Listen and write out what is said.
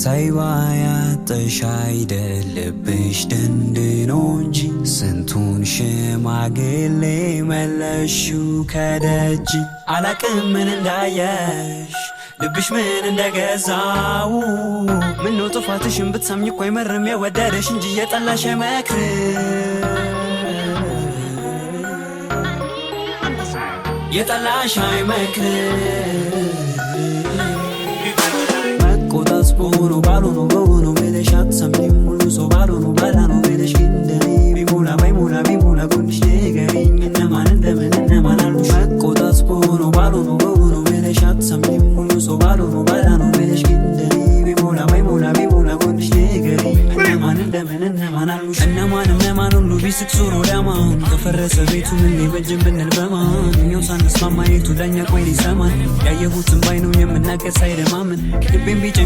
ተይባያ ተሻይደልብሽ ደንድኖንጂ ስንቱን ሽማግሌ መለሹ ከደጅ አላቅም ምን እንዳየሽ ልብሽ ምን እንደገዛው ምነው ጥፋትሽን ብትሰምኝ እኮ አይመርም የወደደሽ እንጂ የጠላሽ አይመክር መቆጣት በሆኖ ባልሆኖ በሆኖ ብለሽ አትሰምኝም ሁሉ ሰው ባልሆኖ ባላኖ ብለሽ ግን እንደኔ ቢሞላ ባይሞላ ቢሞላ ጎንሽ ንገሪኝ እነማን እንደምን እነማን አሉሽ መቆጣት በሆኖ ባልሆኖ በሆኖ ብለሽ አትሰምኝም ሁሉ ሰው ባልሆኖ ባላኖ ብለሽ ግን እንደኔ ቢሞላ ባይሞላ ቢሞላ ጎንሽ ንገሪኝ እነማን እንደምን እነማን አሉሽ እነማን ሁሉ ቢስቅ ዞሮ ዳማን ከፈረሰ ቤቱ ምን ሊበጅን ብንል በማን እኛው ሳንስማማ የቱ ዳኛ ቆይ ሊሰማን ያየሁትን ባይ ነው የምናገር ሳይደማምን ልቤን ቢጨንቅ